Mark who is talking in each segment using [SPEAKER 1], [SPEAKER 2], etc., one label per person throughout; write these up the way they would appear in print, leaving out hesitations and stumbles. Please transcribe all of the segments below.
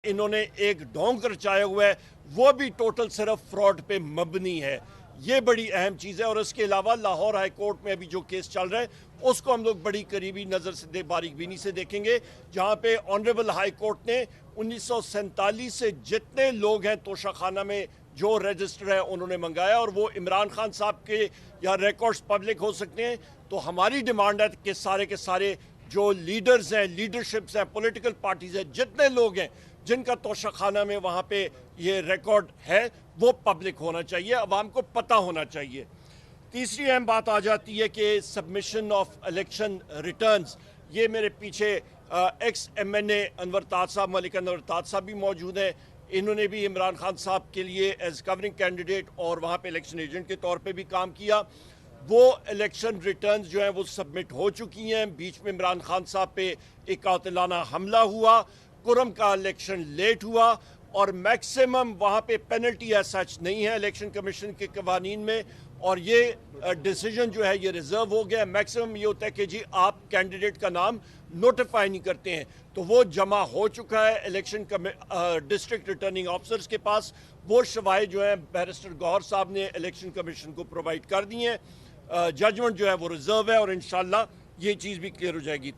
[SPEAKER 1] इन्होंने एक ढोंग रचाया हुआ है, वो भी टोटल सिर्फ फ्रॉड पे मबनी है। ये बड़ी अहम चीज़ है। और इसके अलावा लाहौर हाई कोर्ट में अभी जो केस चल रहा है उसको हम लोग बड़ी करीबी नज़र से बारीक बीनी से देखेंगे, जहाँ पे ऑनरेबल हाई कोर्ट ने 1947 से जितने लोग हैं तोशाखाना में जो रजिस्टर है उन्होंने मंगाया, और वो इमरान खान साहब के या रिकॉर्ड्स पब्लिक हो सकते हैं। तो हमारी डिमांड है कि सारे के सारे जो लीडर्स हैं, लीडरशिप्स हैं, पॉलिटिकल पार्टीज हैं, जितने लोग हैं जिनका तोशाखाना में वहाँ पे ये रिकॉर्ड है वो पब्लिक होना चाहिए, अवाम को पता होना चाहिए। तीसरी अहम बात आ जाती है कि सबमिशन ऑफ इलेक्शन रिटर्न्स। ये मेरे पीछे एक्स MNA अनवर ताज साहब, मलिक अनवर ताज साहब भी मौजूद हैं। इन्होंने भी इमरान खान साहब के लिए एज कवरिंग कैंडिडेट और वहाँ पे इलेक्शन एजेंट के तौर पे भी काम किया। वो इलेक्शन रिटर्न्स जो हैं वो सबमिट हो चुकी हैं। बीच में इमरान खान साहब पे एक कातिलाना हमला हुआ, कुरम का इलेक्शन लेट हुआ, और मैक्सिमम वहाँ पे पेनल्टी एज सच नहीं है इलेक्शन कमीशन के कवानीन में, और ये डिसीजन जो है ये रिजर्व हो गया। मैक्सिमम ये होता है कि जी आप कैंडिडेट का नाम नोटिफाई नहीं करते हैं, तो वो जमा हो चुका है इलेक्शन डिस्ट्रिक्ट रिटर्निंग ऑफिसर्स के पास। वो शवायद जो है बैरिस्टर गौहर साहब ने इलेक्शन कमीशन को प्रोवाइड कर दी हैं। जजमेंट जो है वो रिजर्व है और इंशाल्लाह ये चीज़ भी क्लियर हो जाएगी।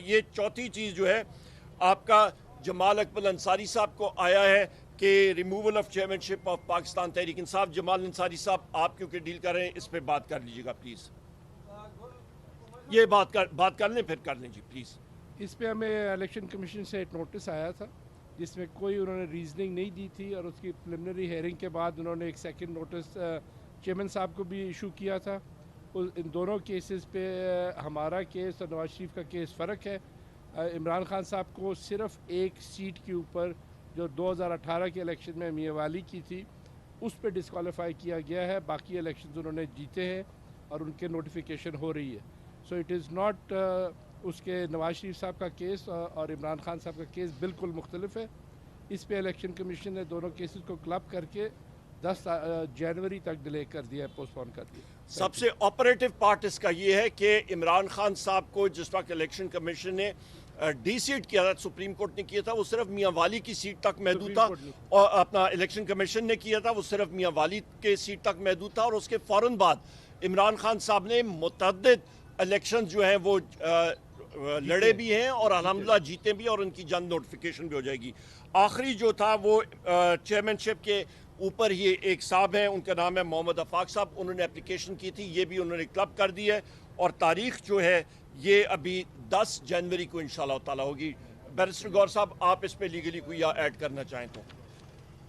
[SPEAKER 1] ये चौथी चीज़ जो है आपका जमाल अकबर अंसारी साहब को आया है कि removal of chairmanship of Pakistan Tehreek Insaf. Jamal Ansari साहब आप क्योंकि डील कर रहे हैं इस पे बात कर लीजिएगा प्लीज़। ये बात कर लें फिर कर लें जी प्लीज़।
[SPEAKER 2] इस पे हमें इलेक्शन कमीशन से एक नोटिस आया था जिसमें कोई उन्होंने रीजनिंग नहीं दी थी, और उसकी प्रिलिमिनरी हेयरिंग के बाद उन्होंने एक सेकंड नोटिस चेयरमैन साहब को भी इशू किया था। इन दोनों केसेस पे हमारा केस और नवाज शरीफ का केस फ़र्क है। इमरान खान साहब को सिर्फ एक सीट के ऊपर जो 2018 के इलेक्शन में मियाँवाली की थी उस पर डिस्क्वालीफाई किया गया है। बाकी इलेक्शन उन्होंने जीते हैं और उनके नोटिफिकेशन हो रही है। सो इट इज़ नॉट उसके नवाज शरीफ साहब का केस और इमरान खान साहब का केस बिल्कुल मुख्तलिफ है। इस पे इलेक्शन कमीशन ने दोनों केसेस को क्लब करके 10 जनवरी तक डिले कर दिया है, पोस्टपोन कर दिया।
[SPEAKER 1] सबसे ऑपरेटिव पार्ट इसका ये है कि इमरान खान साहब को जिस वक्त इलेक्शन कमीशन ने सीट किया था, सुप्रीम कोर्ट ने किया था, वो सिर्फ मियांवाली की सीट तक महदूद था, और अपना इलेक्शन कमीशन ने किया था वो सिर्फ मियांवाली के सीट तक महदूद था। और उसके फ़ौरन बाद इमरान खान साहब ने मुतअद्दिद इलेक्शन जो हैं वो लड़े भी हैं और अल्हम्दुलिल्लाह जीते भी, और उनकी जल्द नोटिफिकेशन भी हो जाएगी। आखिरी जो था वो चेयरमैनशिप के ऊपर ये एक साहब हैं, उनका नाम है मोहम्मद आफाक साहब, उन्होंने एप्लीकेशन की थी, ये भी उन्होंने क्लब कर दी है, और तारीख जो है ये अभी 10 जनवरी को इंशाल्लाह ताला होगी। बैरिस्टर गौर साहब आप इस पे लीगली कोई ऐड करना चाहें तो।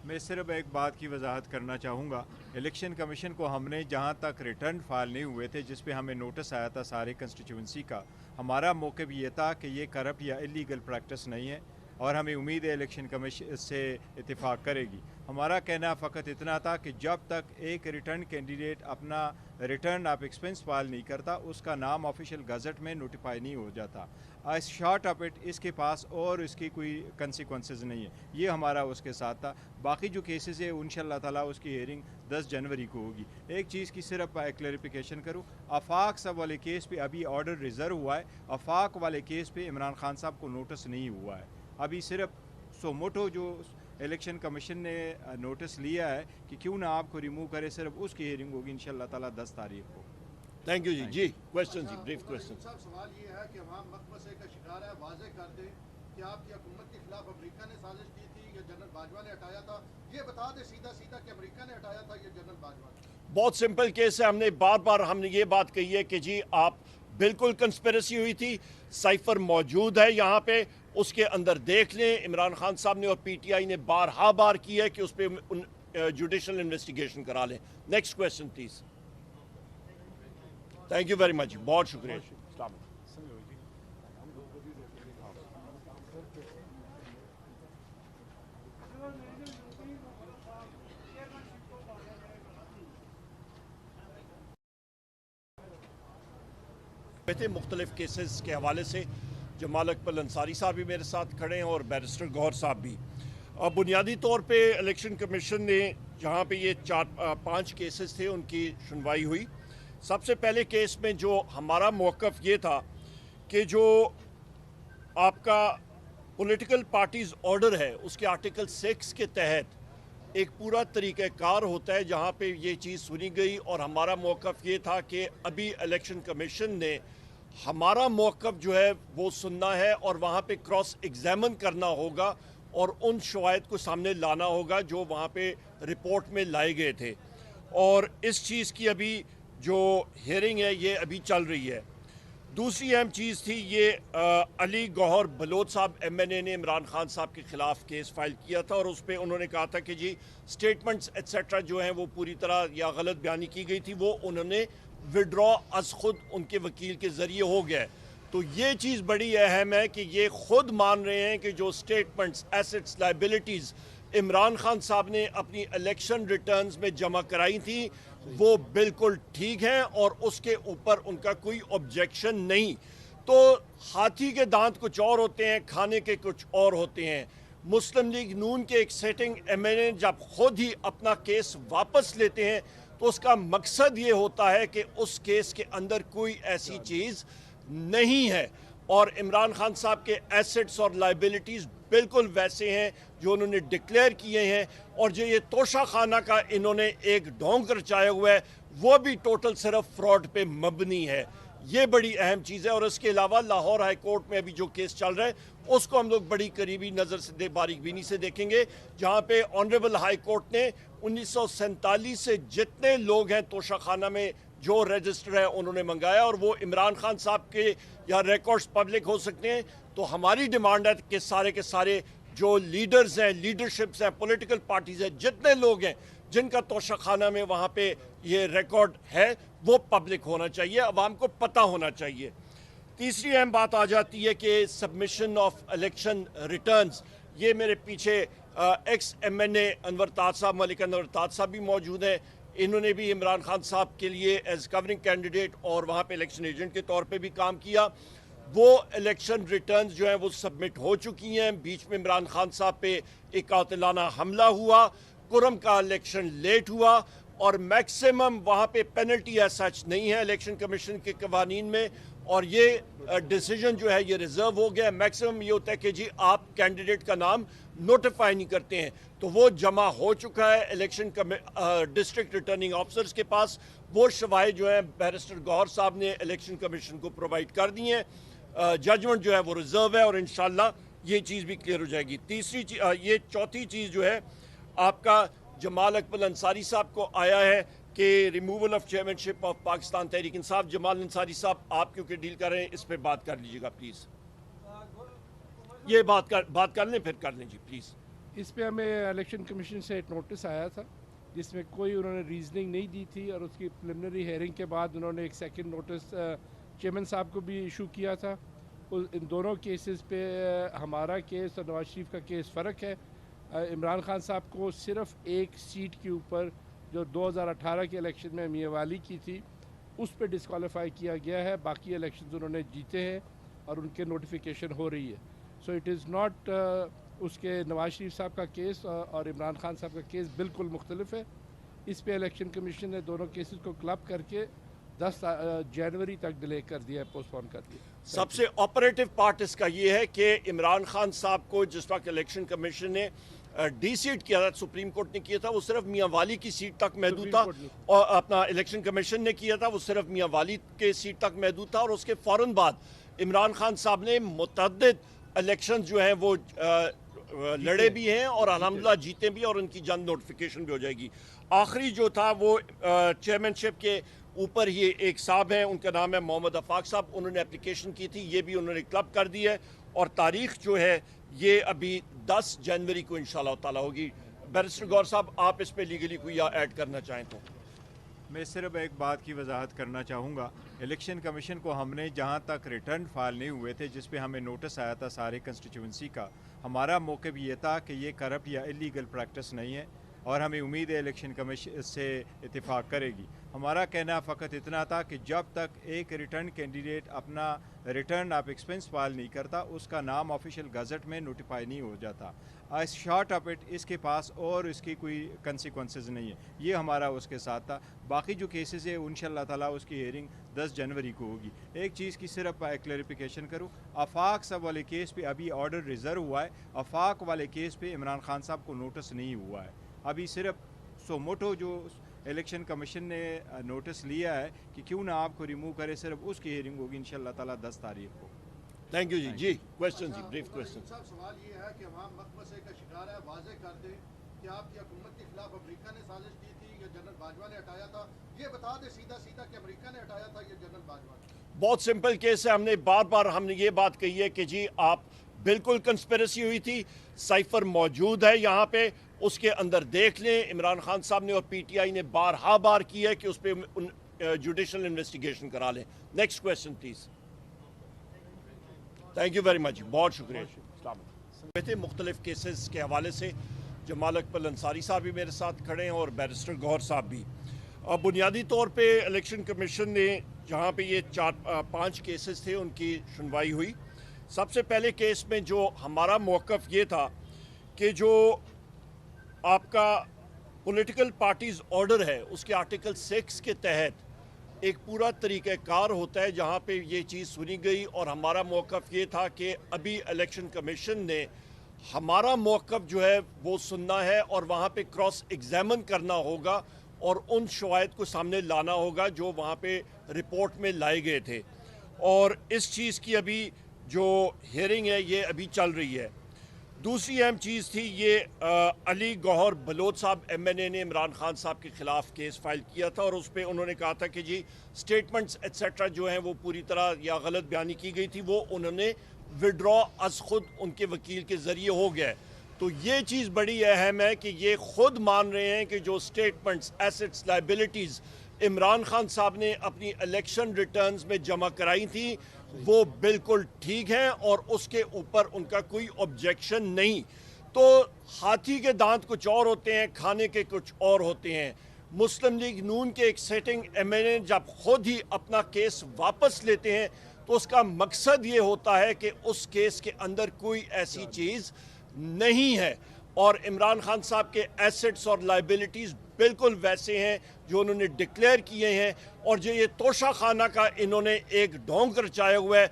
[SPEAKER 3] मैं सिर्फ एक बात की वजाहत करना चाहूँगा। इलेक्शन कमीशन को हमने जहाँ तक रिटर्न फाइल नहीं हुए थे जिस पे हमें नोटिस आया था सारे कंस्टिट्यूंसी का, हमारा मौक़िफ़ ये था कि ये करप्ट या इलीगल प्रैक्टिस नहीं है, और हमें उम्मीद है इलेक्शन कमीशन से इत्तेफाक करेगी। हमारा कहना फ़कत इतना था कि जब तक एक रिटर्न कैंडिडेट अपना रिटर्न ऑफ एक्सपेंस फाइल नहीं करता उसका नाम ऑफिशियल गज़ट में नोटिफाई नहीं हो जाता। शॉर्ट ऑफ इट इसके पास और इसकी कोई कंसिक्वेंसेस नहीं है। ये हमारा उसके साथ था। बाकी जो केसेस है इंशाअल्लाह ताला उसकी हियरिंग 10 जनवरी को होगी। एक चीज़ की सिर्फ क्लैरिफिकेशन करूँ, आफाक साहब वाले केस पे अभी ऑर्डर रिज़र्व हुआ है। आफाक वाले केस पे इमरान खान साहब को नोटिस नहीं हुआ है। अभी सिर्फ सोमोटो जो इलेक्शन कमीशन ने नोटिस लिया है कि क्यों ना आपको रिमूव करे, सिर्फ उसकी हियरिंग होगी इंशाअल्लाह ताला 10 तारीख को।
[SPEAKER 1] थैंक यू जी। जी क्वेश्चन जी, ब्रीफ क्वेश्चन।
[SPEAKER 4] सवाल ये है कि अवाम मकमसे का शिकार है, वाज़ेह कर दें कि आपकी हुकूमत के खिलाफ अमेरिका ने साजिश की थी या जनरल बाजवा ने हटाया था। ये बता दें सीधा सीधा कि अमेरिका ने हटाया था या जनरल बाजवा ने।
[SPEAKER 1] बहुत सिंपल केस है। हमने बार हमने ये बात कही है कि जी आप बिल्कुल कंस्पिरेसी हुई थी, साइफर मौजूद है यहाँ पे, उसके अंदर देख लें। इमरान खान साहब ने और PTI ने बार किया है कि उस पर जुडिशल इन्वेस्टिगेशन करा लें। Next question please. Thank you very much, बहुत शुक्रिया। मुख्तलिफ केसेस के हवाले से जमाल अकबर अंसारी साहब भी मेरे साथ खड़े हैं और बैरिस्टर गौहर साहब भी। अब बुनियादी तौर पे इलेक्शन कमीशन ने जहाँ पे ये 4-5 केसेस थे उनकी सुनवाई हुई। सबसे पहले केस में जो हमारा मौक़िफ़ ये था कि जो आपका पॉलिटिकल पार्टीज ऑर्डर है उसके आर्टिकल 6 के तहत एक पूरा तरीक़ाकार होता है जहाँ पे ये चीज़ सुनी गई और हमारा मौक़िफ़ ये था कि अभी इलेक्शन कमीशन ने हमारा मौक़िफ़ जो है वो सुनना है और वहाँ पे क्रॉस एग्जामिन करना होगा और उन शवाहिद को सामने लाना होगा जो वहाँ पे रिपोर्ट में लाए गए थे। और इस चीज़ की अभी जो हियरिंग है ये अभी चल रही है। दूसरी अहम चीज़ थी ये अली गौहर बलोच साहब MNA ने इमरान खान साहब के ख़िलाफ़ केस फाइल किया था और उस पर उन्होंने कहा था कि जी स्टेटमेंट्स एट्सेट्रा जो हैं वो पूरी तरह या गलत बयानी की गई थी, वो उन्होंने विड्रॉ अज खुद उनके वकील के ज़रिए हो गया है। तो ये चीज़ बड़ी अहम है कि ये खुद मान रहे हैं कि जो statements assets liabilities Imran Khan साहब ने अपनी इलेक्शन रिटर्न्स में जमा कराई थी वो बिल्कुल ठीक हैं और उसके ऊपर उनका कोई ऑब्जेक्शन नहीं। तो हाथी के दांत कुछ और होते हैं, खाने के कुछ और होते हैं। मुस्लिम लीग नून के एक सेटिंग MNA जब खुद ही अपना केस वापस लेते हैं तो उसका मकसद ये होता है कि उस केस के अंदर कोई ऐसी चीज़ नहीं है और इमरान खान साहब के एसेट्स और लाइबिलिटीज़ बिल्कुल वैसे हैं जो उन्होंने डिक्लेयर किए हैं और जो ये तोशा खाना का इन्होंने एक ढोंग रचाया हुआ है वो भी टोटल सिर्फ फ्रॉड पे मबनी है। ये बड़ी अहम चीज़ है और इसके अलावा लाहौर हाई कोर्ट में अभी जो केस चल रहा है उसको हम लोग बड़ी करीबी नज़र से बारीक बीनी से देखेंगे, जहाँ पे ऑनरेबल हाई कोर्ट ने 1947 से जितने लोग हैं तोशा खाना में जो रजिस्टर है उन्होंने मंगाया और वो इमरान खान साहब के या रिकॉर्ड्स पब्लिक हो सकते हैं। तो हमारी डिमांड है कि सारे के सारे जो लीडर्स हैं, लीडरशिप्स हैं, पॉलिटिकल पार्टीज हैं, जितने लोग हैं जिनका तोशा खाना में वहाँ पे ये रिकॉर्ड है वो पब्लिक होना चाहिए, अवाम को पता होना चाहिए। तीसरी अहम बात आ जाती है कि सबमिशन ऑफ इलेक्शन रिटर्न्स। ये मेरे पीछे एक्स MNA अनवर ताज साहब, मलिक अनवर ताज साहब भी मौजूद हैं। इन्होंने भी इमरान खान साहब के लिए एज कवरिंग कैंडिडेट और वहाँ पे इलेक्शन एजेंट के तौर पे भी काम किया। वो इलेक्शन रिटर्न्स जो हैं वो सबमिट हो चुकी हैं। बीच में इमरान खान साहब पे एक कातिलाना हमला हुआ, कुरम का इलेक्शन लेट हुआ और मैक्सिमम वहाँ पे पेनल्टी एज सच नहीं है इलेक्शन कमीशन के कवानीन में और ये डिसीजन जो है ये रिजर्व हो गया। मैक्सिमम ये होता है कि जी आप कैंडिडेट का नाम नोटिफाई नहीं करते हैं, तो वो जमा हो चुका है इलेक्शन डिस्ट्रिक्ट रिटर्निंग ऑफिसर्स के पास। वो शवाहिद जो है बैरिस्टर गौहर साहब ने इलेक्शन कमीशन को प्रोवाइड कर दी हैं। जजमेंट जो है वो रिजर्व है और इंशाल्लाह ये चीज़ भी क्लियर हो जाएगी। ये चौथी चीज़ जो है आपका जमाल अकबर अंसारी साहब को आया है कि removal of chairmanship of Pakistan Tehreek Insaf. Jamal Ansari साहब आप क्योंकि डील कर रहे हैं इस पर बात कर लीजिएगा प्लीज़। ये बात कर लें फिर कर लें जी प्लीज़।
[SPEAKER 2] इस पे हमें इलेक्शन कमीशन से एक नोटिस आया था जिसमें कोई उन्होंने रीजनिंग नहीं दी थी और उसकी प्रिलिमिनरी हेयरिंग के बाद उन्होंने एक सेकंड नोटिस चेयरमैन साहब को भी इशू किया था। इन दोनों केसेस पे हमारा केस और नवाज शरीफ का केस फ़र्क है। इमरान खान साहब को सिर्फ एक सीट के ऊपर जो 2018 के इलेक्शन में मियाँवाली की थी उस पर डिस्क्वालीफाई किया गया है, बाकी इलेक्शन उन्होंने जीते हैं और उनके नोटिफिकेशन हो रही है। सो इट इज़ नॉट उसके नवाज शरीफ साहब का केस और इमरान खान साहब का केस बिल्कुल मुख्तलिफ है। इस पे इलेक्शन कमीशन ने दोनों केसेस को क्लब करके 10 जनवरी तक डिले कर दिया है, पोस्टपोन कर दिया।
[SPEAKER 1] सबसे ऑपरेटिव पार्ट इसका ये है कि इमरान खान साहब को जिस वक्त इलेक्शन कमीशन ने डीसीट किया था, सुप्रीम कोर्ट ने किया था, वो सिर्फ मियांवाली की सीट तक महदूद था और अपना इलेक्शन कमीशन ने किया था वो सिर्फ मियांवाली के सीट तक महदूद था और उसके फ़ौरन बाद इमरान खान साहब ने मुतअद्दिद इलेक्शन जो हैं वो लड़े भी हैं और अल्हम्दुलिल्लाह जीते भी और उनकी जल्द नोटिफिकेशन भी हो जाएगी। आखिरी जो था वो चेयरमैनशिप के ऊपर ही एक साहब हैं, उनका नाम है मोहम्मद अफाक साहब, उन्होंने एप्लीकेशन की थी, ये भी उन्होंने क्लब कर दी है और तारीख जो है ये अभी 10 जनवरी को इंशाल्लाह ताला होगी। बैरिस्टर गौर साहब आप इस पे लीगली कोई ऐड करना चाहें तो।
[SPEAKER 3] मैं सिर्फ एक बात की वजाहत करना चाहूँगा। इलेक्शन कमीशन को हमने जहाँ तक रिटर्न फाइल नहीं हुए थे जिस पे हमें नोटिस आया था सारे कंस्टिट्यूंसी का, हमारा मौक़िफ़ ये था कि ये करप्ट या इलीगल प्रैक्टिस नहीं है। اور ہمیں امید ہے الیکشن کمیشن سے اتفاق کرے گی. ہمارا کہنا فقط اتنا تھا کہ جب تک ایک ریٹرن کینڈیڈیٹ اپنا ریٹرن آف ایکسپنس فائل نہیں کرتا اس کا نام آفیشیل گزٹ میں نوٹیفائی نہیں ہو جاتا. شارٹ آف اٹ اس کے پاس اور اس کی کوئی کنسیکوینسز نہیں ہے. یہ ہمارا اس کے ساتھ تھا. باقی جو کیسز ہے ان شاء اللہ تعالیٰ اس کی ہیئرنگ 10 جنوری کو ہوگی. ایک چیز کی صرف کلیریفیکیشن کروں, آفاق صاحب والے کیس پہ ابھی آرڈر ریزرو ہوا ہے. آفاق والے کیس پہ عمران خان صاحب کو نوٹس نہیں ہوا ہے. ابھی صرف سو موٹو جو الیکشن کمیشن نے نوٹس لیا ہے کہ کیوں نہ آپ کو ریموو کرے, صرف اس کی ہیئرنگ ہوگی انشاءاللہ تعالیٰ 10 تاریخ کو.
[SPEAKER 1] تھینک یو جی. کویسچن جی, بریف کویسچن.
[SPEAKER 4] صاحب سوال یہ ہے کہ عوام مقمصے کا شکار ہے, واضح کر دیں کہ آپ کی حکومت کے خلاف امریکہ نے سازش کی تھی یا جنرل باجوہ نے ہٹایا تھا. یہ بتا دیں سیدھا سیدھا کہ امریکہ نے ہٹایا تھا یا جنرل باجوہ نے.
[SPEAKER 1] بہت سمپل کیس ہے. ہم نے بار بار یہ بات کہی ہے کہ جی آپ بالکل کنسپیریسی ہوئی تھی, سائفر موجود ہے یہاں پہ, اس کے اندر دیکھ لیں. عمران خان صاحب نے اور پی ٹی آئی نے بار کی ہے کہ اس پہ جوڈیشل انویسٹیگیشن کرا لیں. Next question please. Thank you very much, بہت شکریہ. السلام علیکم. مختلف کیسز کے حوالے سے جمال اقبال انصاری صاحب بھی میرے ساتھ کھڑے ہیں اور بیرسٹر گوہر صاحب بھی. بنیادی طور پہ الیکشن کمیشن نے جہاں پہ یہ 4-5 کیسز تھے ان کی سنوائی ہوئی. سب سے پہلے کیس میں جو ہمارا موقف یہ تھا کہ جو آپ کا پولیٹیکل پارٹیز آرڈر ہے اس کے آرٹیکل 6 کے تحت ایک پورا طریقہ کار ہوتا ہے جہاں پہ یہ چیز سنی گئی, اور ہمارا موقف یہ تھا کہ ابھی الیکشن کمیشن نے ہمارا موقف جو ہے وہ سننا ہے اور وہاں پہ کراس ایگزامن کرنا ہوگا اور ان شواہد کو سامنے لانا ہوگا جو وہاں پہ رپورٹ میں لائے گئے تھے. اور اس چیز کی ابھی جو ہیئرنگ ہے یہ ابھی چل رہی ہے. دوسری اہم چیز تھی یہ علی گوہر بلوچ صاحب ایم این اے نے عمران خان صاحب کے خلاف کیس فائل کیا تھا, اور اس پہ انہوں نے کہا تھا کہ جی سٹیٹمنٹس ایٹسیٹرا جو ہیں وہ پوری طرح یا غلط بیانی کی گئی تھی, وہ انہوں نے وڈرا از خود ان کے وکیل کے ذریعے ہو گیا. تو یہ چیز بڑی اہم ہے کہ یہ خود مان رہے ہیں کہ جو statements, assets, liabilities Imran Khan صاحب نے اپنی الیکشن ریٹرنز میں جمع کرائی تھیں وہ بالکل ٹھیک ہیں اور اس کے اوپر ان کا کوئی آبجیکشن نہیں. تو ہاتھی کے دانت کچھ اور ہوتے ہیں, کھانے کے کچھ اور ہوتے ہیں. مسلم لیگ نون کے ایک سیٹنگ ایم این اے جب خود ہی اپنا کیس واپس لیتے ہیں تو اس کا مقصد یہ ہوتا ہے کہ اس کیس کے اندر کوئی ایسی چیز نہیں ہے, اور عمران خان صاحب کے ایسٹس اور لائبلٹیز بالکل ویسے ہیں جو انہوں نے ڈکلیئر کیے ہیں, اور جو یہ توشہ خانہ کا انہوں نے ایک ڈھونگ رچایا ہوا ہے